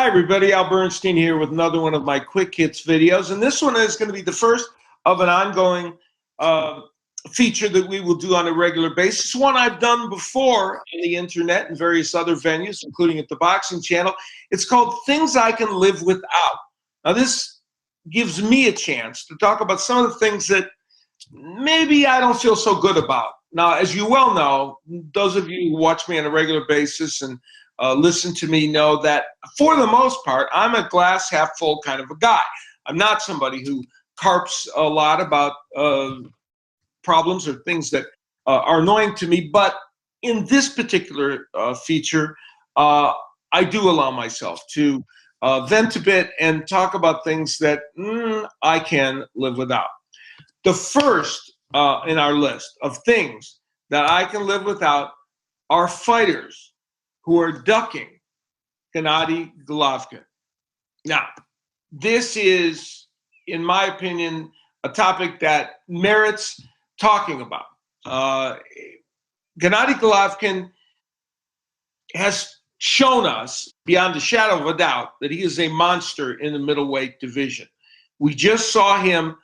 Hi everybody, Al Bernstein here with another one of my quick hits videos, and this one is going to be the first of an ongoing feature that we will do on a regular basis. One I've done before on the internet and various other venues, including at the boxing channel. It's called Things I Can Live Without. Now this gives me a chance to talk about some of the things that maybe I don't feel so good about. Now, as you well know, those of you who watch me on a regular basis and listen to me know that for the most part, I'm a glass half full kind of a guy. I'm not somebody who carps a lot about problems or things that are annoying to me. But in this particular feature, I do allow myself to vent a bit and talk about things that I can live without. The first in our list of things that I can live without are fighters who are ducking Gennady Golovkin. Now, this is, in my opinion, a topic that merits talking about. Gennady Golovkin has shown us, beyond a shadow of a doubt, that he is a monster in the middleweight division. We just saw him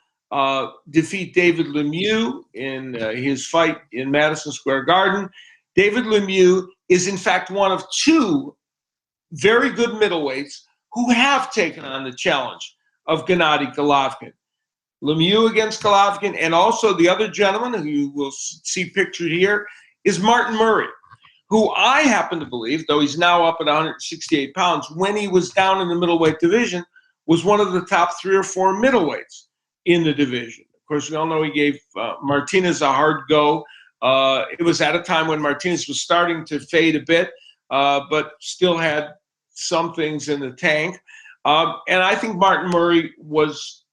defeat David Lemieux in his fight in Madison Square Garden. David Lemieux is, in fact, one of two very good middleweights who have taken on the challenge of Gennady Golovkin. Lemieux against Golovkin, and also the other gentleman who you will see pictured here is Martin Murray, who I happen to believe, though he's now up at 168 pounds, when he was down in the middleweight division, was one of the top 3 or 4 middleweights in the division. Of course, we all know he gave Martinez a hard go. It was at a time when Martinez was starting to fade a bit, but still had some things in the tank. And I think Martin Murray was,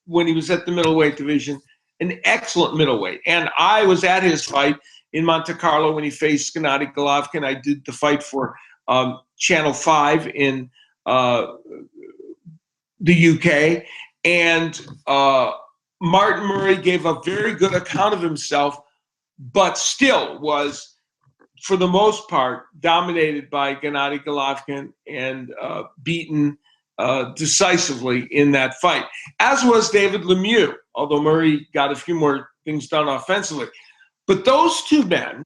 when he was at the middleweight division, an excellent middleweight. And I was at his fight in Monte Carlo when he faced Gennady Golovkin. I did the fight for Channel 5 in the UK. And Martin Murray gave a very good account of himself, but still was, for the most part, dominated by Gennady Golovkin and beaten decisively in that fight, as was David Lemieux, although Murray got a few more things done offensively. But those two men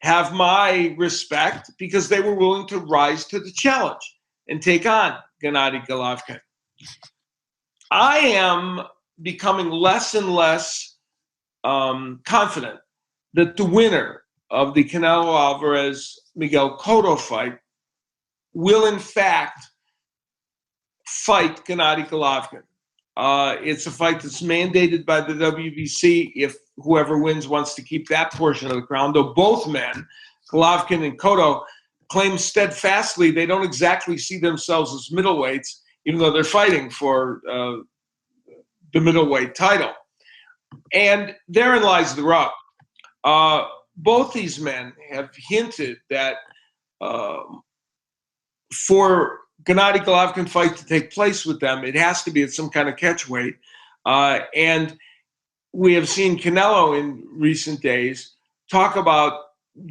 have my respect because they were willing to rise to the challenge and take on Gennady Golovkin. I am becoming less and less confident that the winner of the Canelo Alvarez-Miguel Cotto fight will, in fact, fight Gennady Golovkin. It's a fight that's mandated by the WBC if whoever wins wants to keep that portion of the crown, though both men, Golovkin and Cotto, claim steadfastly they don't exactly see themselves as middleweights, even though they're fighting for the middleweight title. And therein lies the rub. Both these men have hinted that for Gennady Golovkin fight to take place with them, it has to be at some kind of catch weight. And we have seen Canelo in recent days talk about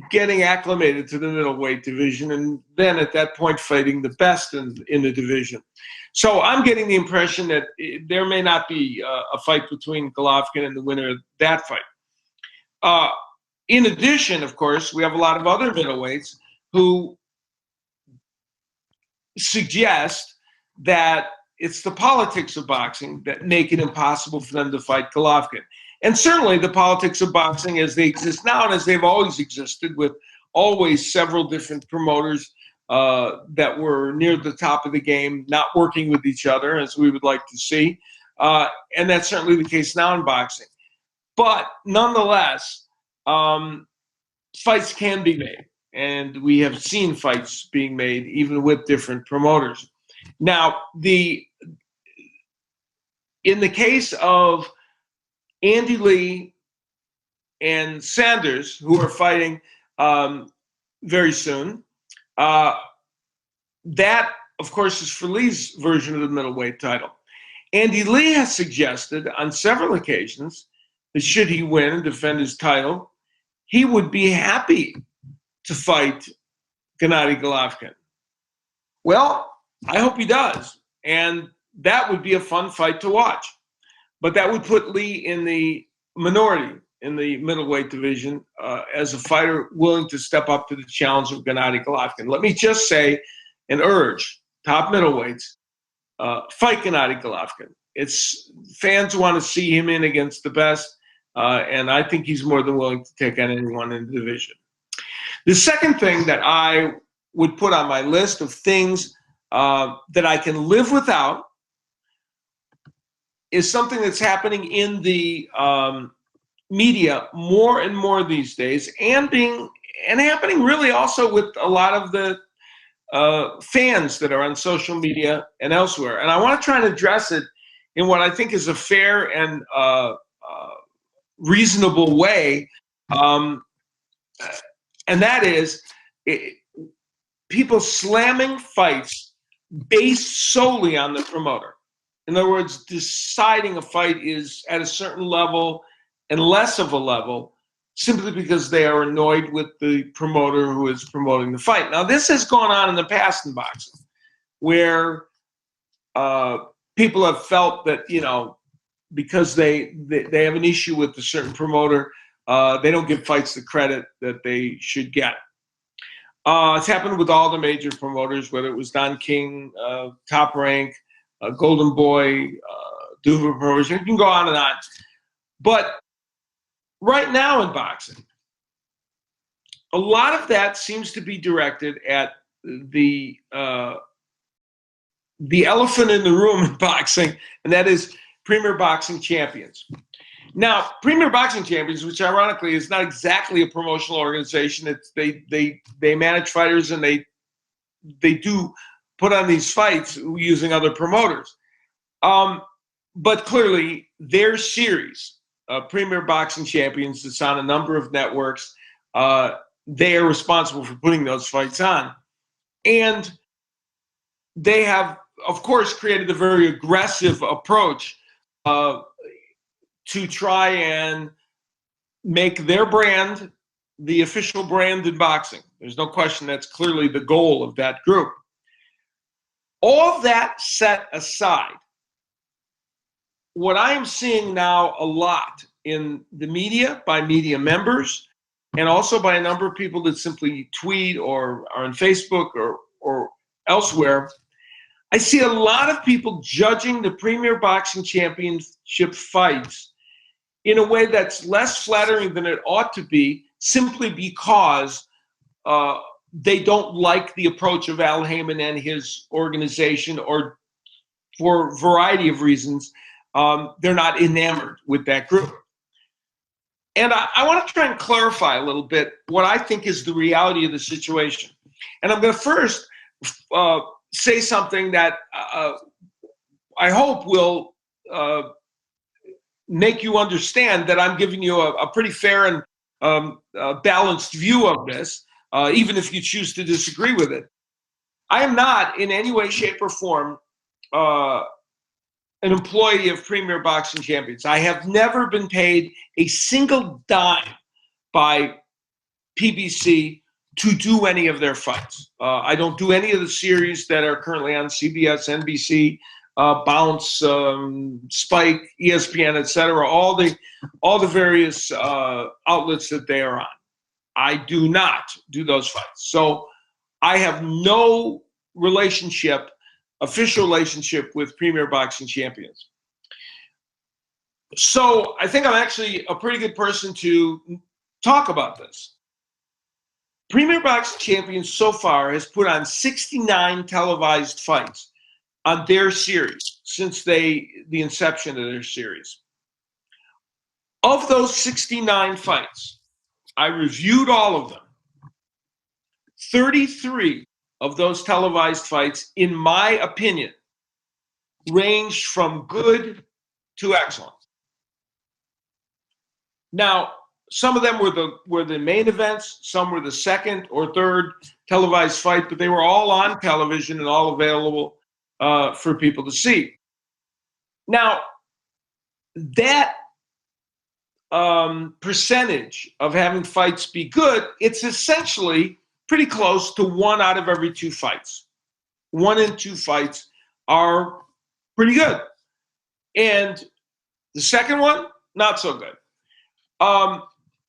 getting acclimated to the middleweight division and then at that point fighting the best in the division. So I'm getting the impression that there may not be a fight between Golovkin and the winner of that fight. In addition, of course, we have a lot of other middleweights who suggest that it's the politics of boxing that make it impossible for them to fight Golovkin. And certainly the politics of boxing as they exist now and as they've always existed, with always several different promoters that were near the top of the game, not working with each other as we would like to see. And that's certainly the case now in boxing. But nonetheless, fights can be made. And we have seen fights being made even with different promoters. Now, in the case of Andy Lee and Sanders, who are fighting very soon, that, of course, is for Lee's version of the middleweight title. Andy Lee has suggested on several occasions that should he win and defend his title, he would be happy to fight Gennady Golovkin. Well, I hope he does. And that would be a fun fight to watch. But that would put Lee in the minority in the middleweight division as a fighter willing to step up to the challenge of Gennady Golovkin. Let me just say and urge top middleweights, fight Gennady Golovkin. It's fans want to see him in against the best, and I think he's more than willing to take on anyone in the division. The second thing that I would put on my list of things that I can live without is something that's happening in the media more and more these days, and happening really also with a lot of the fans that are on social media and elsewhere. And I want to try and address it in what I think is a fair and reasonable way, and that is people slamming fights based solely on the promoter. In other words, deciding a fight is at a certain level and less of a level simply because they are annoyed with the promoter who is promoting the fight. Now, this has gone on in the past in boxing, where people have felt that, because they have an issue with a certain promoter, they don't give fights the credit that they should get. It's happened with all the major promoters, whether it was Don King, Top Rank, Golden Boy, Duva Promoters. You can go on and on. But right now in boxing, a lot of that seems to be directed at the elephant in the room in boxing, and that is Premier Boxing Champions. Now, Premier Boxing Champions, which ironically is not exactly a promotional organization, it's they manage fighters and they do put on these fights using other promoters. But clearly, their series, Premier Boxing Champions, that's on a number of networks, they are responsible for putting those fights on. And they have, of course, created a very aggressive approach to try and make their brand the official brand in boxing. There's no question that's clearly the goal of that group. All that set aside, what I am seeing now a lot in the media, by media members, and also by a number of people that simply tweet or are on Facebook or elsewhere, I see a lot of people judging the Premier Boxing Championship fights in a way that's less flattering than it ought to be, simply because they don't like the approach of Al Heyman and his organization, or for a variety of reasons, they're not enamored with that group. And I want to try and clarify a little bit what I think is the reality of the situation. And I'm going to first say something that I hope will make you understand that I'm giving you a pretty fair and balanced view of this, even if you choose to disagree with it. I am not in any way, shape, or form an employee of Premier Boxing Champions. I have never been paid a single dime by PBC to do any of their fights. I don't do any of the series that are currently on CBS, NBC, Bounce, Spike, ESPN, etc. All the various outlets that they are on. I do not do those fights. So I have no relationship, official relationship, with Premier Boxing Champions. So I think I'm actually a pretty good person to talk about this. Premier Boxing Champions so far has put on 69 televised fights on their series since the inception of their series. Of those 69 fights, I reviewed all of them. 33 of those televised fights, in my opinion, ranged from good to excellent. Now, some of them were the main events, some were the second or third televised fight, but they were all on television and all available for people to see. Now, that percentage of having fights be good, it's essentially pretty close to 1 out of every 2 fights. 1 and 2 fights are pretty good. And the second one, not so good.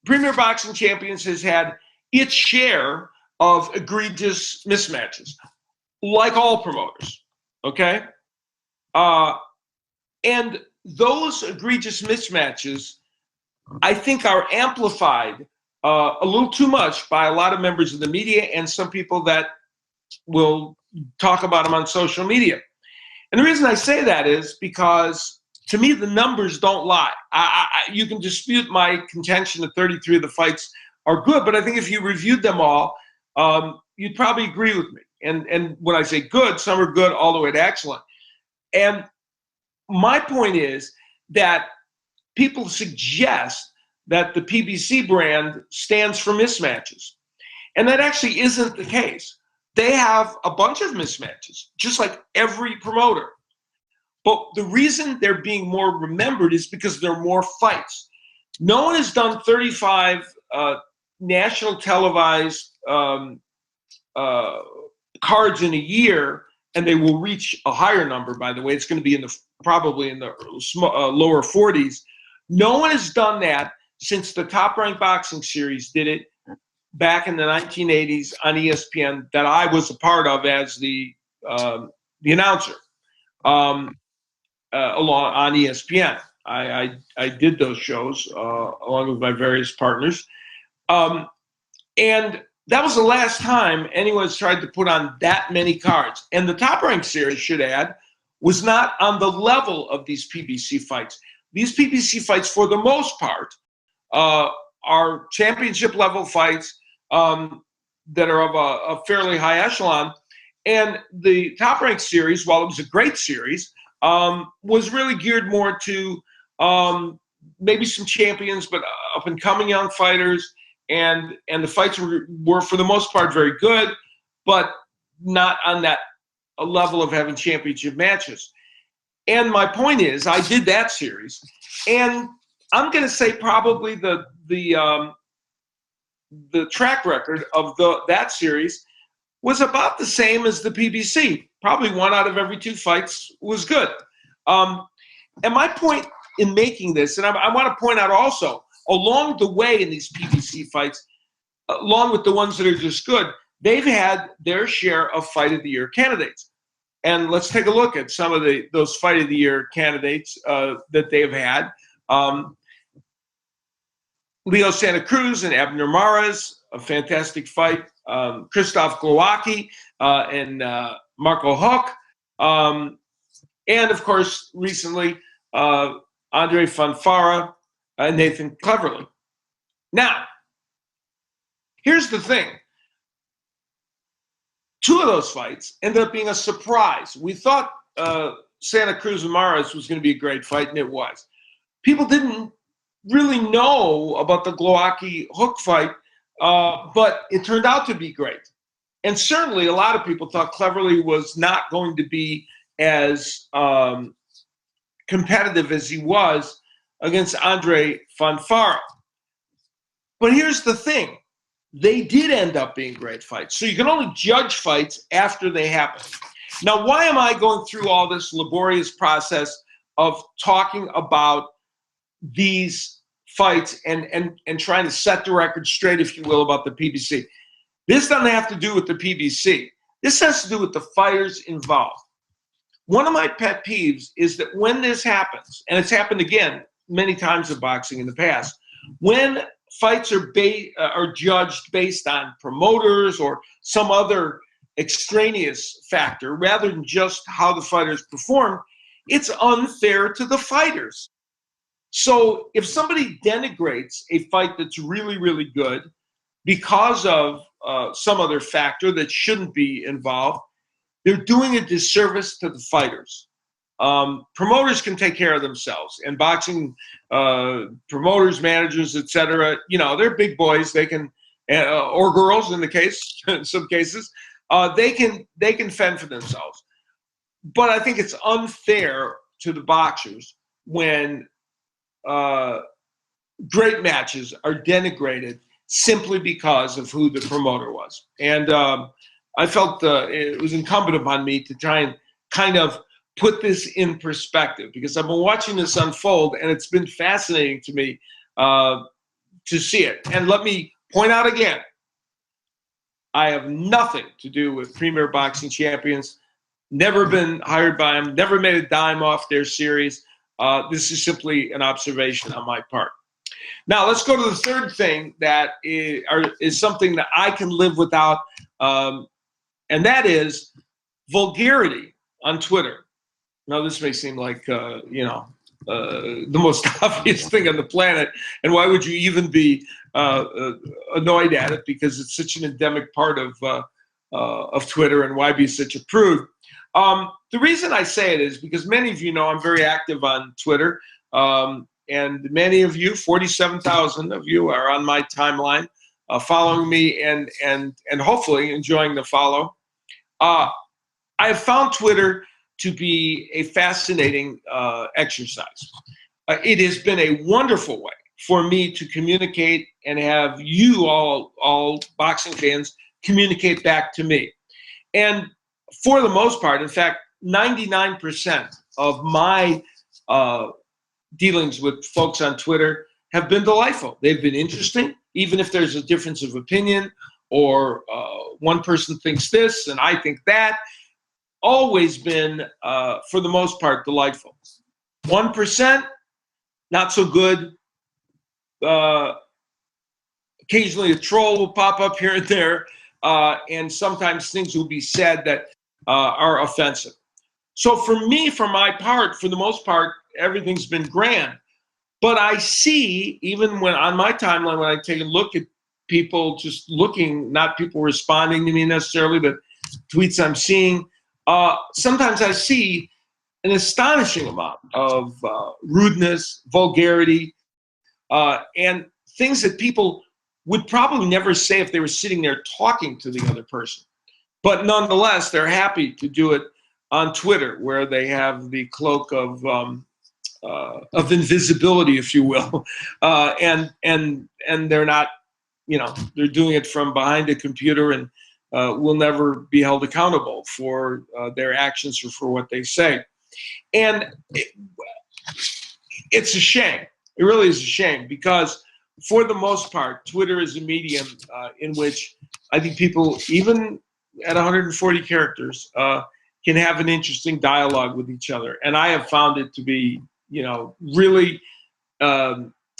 Premier Boxing Champions has had its share of egregious mismatches, like all promoters, okay? And those egregious mismatches, I think, are amplified a little too much by a lot of members of the media and some people that will talk about them on social media. And the reason I say that is because, to me, the numbers don't lie. You can dispute my contention that 33 of the fights are good, but I think if you reviewed them all, you'd probably agree with me. And when I say good, some are good all the way to excellent. And my point is that people suggest that the PBC brand stands for mismatches. And that actually isn't the case. They have a bunch of mismatches, just like every promoter. But the reason they're being more remembered is because there are more fights. No one has done 35 national televised cards in a year, and they will reach a higher number, by the way. It's going to be probably in the lower 40s. No one has done that since the Top Rank Boxing Series did it back in the 1980s on ESPN, that I was a part of as the announcer along on ESPN. I did those shows along with my various partners. And that was the last time anyone's tried to put on that many cards. And the Top Rank Series, should add, was not on the level of these PBC fights. These PBC fights, for the most part, are championship level fights that are of a fairly high echelon. And the Top Rank Series, while it was a great series, was really geared more to maybe some champions, but up and coming young fighters. And the fights were for the most part very good, but not on that level of having championship matches. And my point is, I did that series, and I'm going to say probably the track record of that series was about the same as the PBC. Probably 1 out of every 2 fights was good. And my point in making this, and I want to point out also, along the way in these PBC fights, along with the ones that are just good, they've had their share of Fight of the Year candidates. And let's take a look at some of those Fight of the Year candidates that they've had. Leo Santa Cruz and Abner Mares, a fantastic fight. Krzysztof Golovkin and Marco Huck. And, of course, recently, Andre Fonfara and Nathan Cleverly. Now, here's the thing. 2 of those fights ended up being a surprise. We thought Santa Cruz and Mares was going to be a great fight, and it was. People didn't really know about the Golovkin Hook fight, but it turned out to be great. And certainly a lot of people thought Cleverly was not going to be as competitive as he was against Andre Fonfara. But here's the thing. They did end up being great fights. So you can only judge fights after they happen. Now, why am I going through all this laborious process of talking about these fights and trying to set the record straight, if you will, about the PBC? This doesn't have to do with the PBC. This has to do with the fighters involved. One of my pet peeves is that when this happens, and it's happened again many times in boxing in the past, when fights are judged based on promoters or some other extraneous factor rather than just how the fighters perform, it's unfair to the fighters. So if somebody denigrates a fight that's really, really good because of some other factor that shouldn't be involved, they're doing a disservice to the fighters. Promoters can take care of themselves, and boxing promoters, managers, etc., they're big boys. They can, or girls in in some cases, they can fend for themselves. But I think it's unfair to the boxers when great matches are denigrated simply because of who the promoter was. And I felt it was incumbent upon me to try and kind of put this in perspective, because I've been watching this unfold, and it's been fascinating to me to see it. And let me point out again, I have nothing to do with Premier Boxing Champions. Never been hired by them. Never made a dime off their series. This is simply an observation on my part. Now, let's go to the third thing that is something that I can live without, and that is vulgarity on Twitter. Now, this may seem like, the most obvious thing on the planet, and why would you even be annoyed at it, because it's such an endemic part of Twitter, and why be such a prude? The reason I say it is because many of you know I'm very active on Twitter, and many of you, 47,000 of you, are on my timeline, following me and hopefully enjoying the follow. I have found Twitter to be a fascinating exercise. It has been a wonderful way for me to communicate and have you all boxing fans communicate back to me. And for the most part, in fact, 99% of my dealings with folks on Twitter have been delightful. They've been interesting, even if there's a difference of opinion, or one person thinks this and I think that. Always been, for the most part, delightful. 1%, not so good. Occasionally a troll will pop up here and there, and sometimes things will be said that are offensive. So for me, for my part, for the most part, everything's been grand. But I see, even when on my timeline, when I take a look at people just looking, not people responding to me necessarily, but tweets I'm seeing, sometimes I see an astonishing amount of rudeness, vulgarity, and things that people would probably never say if they were sitting there talking to the other person. But nonetheless, they're happy to do it on Twitter, where they have the cloak of invisibility, if you will, and they're not, they're doing it from behind a computer, and will never be held accountable for their actions or for what they say. And it's a shame. It really is a shame, because for the most part, Twitter is a medium in which I think people, even at 140 characters, can have an interesting dialogue with each other. And I have found it to be, really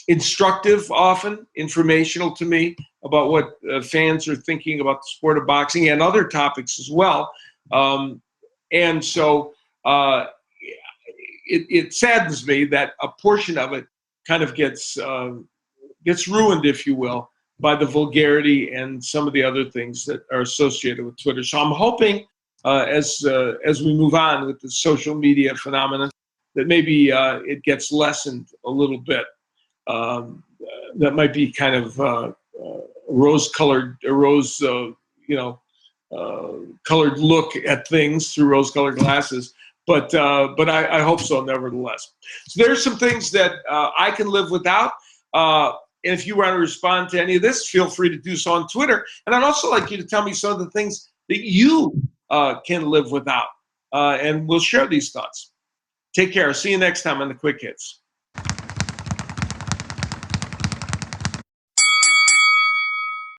instructive, often informational to me about what fans are thinking about the sport of boxing and other topics as well. And so it saddens me that a portion of it kind of gets ruined, if you will, by the vulgarity and some of the other things that are associated with Twitter. So I'm hoping as we move on with the social media phenomenon, that maybe it gets lessened a little bit. That might be kind of rose-colored look at things through rose-colored glasses. But I hope so, nevertheless. So there's some things that I can live without. And if you want to respond to any of this, feel free to do so on Twitter. And I'd also like you to tell me some of the things that you can live without. And we'll share these thoughts. Take care. See you next time on the Quick Hits.